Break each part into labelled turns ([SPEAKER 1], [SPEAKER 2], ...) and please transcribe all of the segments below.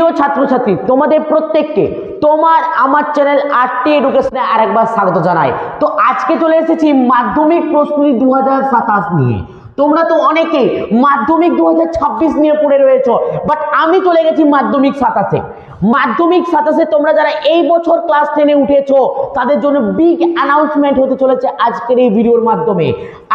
[SPEAKER 1] প্রিয় ছাত্রছাত্রী, তোমাদের প্রত্যেককে তোমার আমার চ্যানেল আরটি এডুকেশনে আরেকবার স্বাগত জানাই। তো আজকে চলে এসেছি মাধ্যমিক প্রস্তুতি 2027 নিয়ে। তোমরা তো অনেকেই মাধ্যমিক 2026 নিয়ে পড়ে রয়েছো, বাট আমি চলে গেছি মাধ্যমিক 27-এ। মাধ্যমিক 27-এ তোমরা যারা এই বছর ক্লাস 10-এ উঠেছো তাদের জন্য বিগ অ্যানাউন্সমেন্ট হতে চলেছে আজকের এই ভিডিওর মাধ্যমে।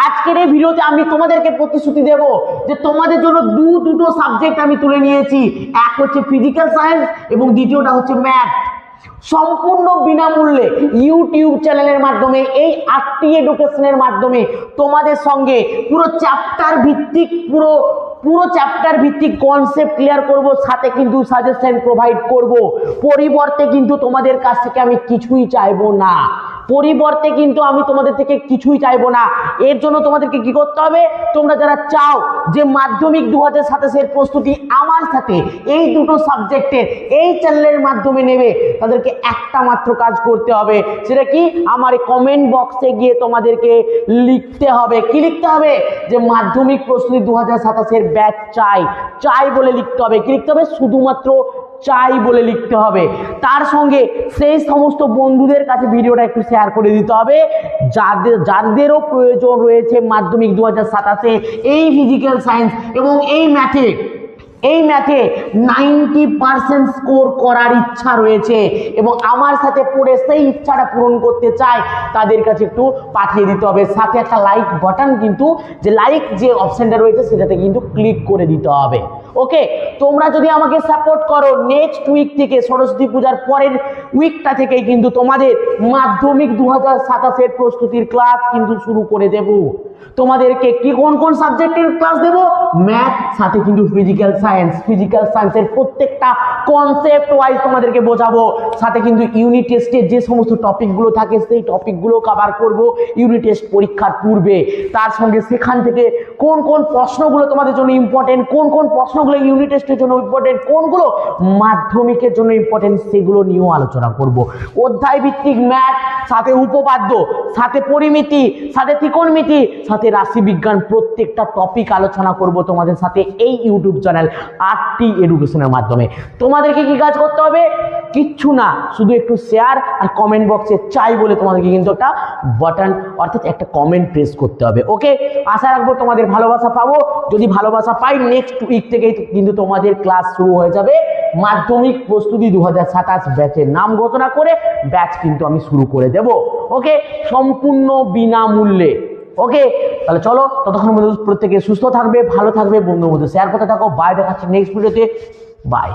[SPEAKER 1] আজকের এই ভিডিওতে আমি তোমাদেরকে প্রতিশ্রুতি দেব যে তোমাদের জন্য দুটো সাবজেক্ট আমি তুলে নিয়েছি, এক হচ্ছে ফিজিক্যাল সায়েন্স এবং দ্বিতীয়টা হচ্ছে ম্যাথ। সম্পূর্ণ বিনামূল্যে ইউটিউব চ্যানেলের মাধ্যমে এই আরটি এডুকেশনের মাধ্যমে তোমাদের সঙ্গে পুরো চ্যাপ্টার ভিত্তিক পুরো চ্যাপ্টার ভিত্তিক কনসেপ্ট ক্লিয়ার করব, সাথে কিন্তু সাজেশন প্রোভাইড করব। পরিবর্তে কিন্তু তোমাদের কাছ থেকে আমি কিছুই চাইবো না, পরিবর্তে কিন্তু আমি তোমাদের থেকে কিছুই চাইবো না। এর জন্য তোমাদেরকে কি করতে হবে, তোমরা যারা চাও যে মাধ্যমিক 2027-এর প্রস্তুতি আমার সাথে এই দুটো সাবজেক্টের এই চ্যানেলের মাধ্যমে নেবে, তাদেরকে একটা মাত্র কাজ করতে হবে। সেটা কি, আমার কমেন্ট বক্সে গিয়ে তোমাদেরকে লিখতে হবে। কি লিখতে হবে? যে মাধ্যমিক প্রস্তুতি 2027-এর ব্যাচ চাই বলে লিখতে হবে। কি লিখতে হবে? শুধুমাত্র চাই বলে লিখতে হবে। তার সঙ্গে সেই সমস্ত বন্ধুদের কাছে ভিডিওটা একটু শেয়ার করে দিতে হবে যাদেরও প্রয়োজন রয়েছে মাধ্যমিক 2027-এ এই ফিজিক্যাল সায়েন্স এবং এই ম্যাথে 90% স্কোর করার ইচ্ছা রয়েছে এবং আমার সাথে পড়ে সেই ইচ্ছাটা পূরণ করতে চায়, তাদের কাছে একটু পাঠিয়ে দিতে হবে। সাথে একটা লাইক বাটন, কিন্তু যে লাইক যে অপশনটা রয়েছে সেটাতে কিন্তু ক্লিক করে দিতে হবে। ওকে, তোমরা যদি আমাকে সাপোর্ট করো, নেক্সট উইক থেকে সরস্বতী পূজার পরের উইকটা থেকেই কিন্তু তোমাদের মাধ্যমিক 2027-এর প্রস্তুতির ক্লাস কিন্তু শুরু করে দেব। তোমাদেরকে কি কোন সাবজেক্টের ক্লাস দেব? ম্যাথ, সাথে কিন্তু ফিজিক্যাল সায়েন্সের প্রত্যেকটা কনসেপ্ট ওয়াইজ তোমাদেরকে বোঝাবো। সাথে কিন্তু ইউনিট টেস্টের যে সমস্ত টপিকগুলো থাকে সেই টপিকগুলো কভার করব ইউনিট টেস্ট পরীক্ষার পূর্বে। তার সঙ্গে সেখান থেকে কোন প্রশ্নগুলো তোমাদের জন্য ইম্পর্টেন্ট, কোন প্রশ্নগুলো ইউনিট টেস্টের জন্য ইম্পর্টেন্ট, কোনগুলো মাধ্যমিকের জন্য ইম্পর্টেন্ট, সেগুলো নিয়েও আলোচনা করব। অধ্যায় ভিত্তিক ম্যাথ, সাথে উপপাদ্য, সাথে পরিমিতি, সাথে ত্রিকোণমিতি, সাথে রাশিবিজ্ঞান, প্রত্যেকটা টপিক আলোচনা করব তোমাদের সাথে এই ইউটিউব চ্যানেল আরটি এডুকেশনের মাধ্যমে। তোমাদেরকে কি কাজ করতে হবে? কিচ্ছু না, শুধু একটু শেয়ার আর কমেন্ট বক্সে চাই বলে তোমাদেরকে কিন্তু একটা বাটন অর্থাৎ একটা কমেন্ট প্রেস করতে হবে। ওকে, আশা রাখবো তোমাদের ভালোবাসা পাবো। যদি ভালোবাসা পাই, নেক্সট উইক থেকেই কিন্তু তোমাদের ক্লাস শুরু হয়ে যাবে। মাধ্যমিক প্রস্তুতি 2027 ব্যাচের নাম ঘোষণা করে ব্যাচ কিন্তু আমি শুরু করে দেব। ওকে, সম্পূর্ণ বিনামূল্যে। ওকে, তাহলে চলো, ততক্ষণ মধ্যে প্রত্যেকে সুস্থ থাকবে, ভালো থাকবে, বন্ধুর মধ্যে শেয়ার করতে থাকো। বাই, দেখাচ্ছি নেক্সট ভিডিওতে। বাই।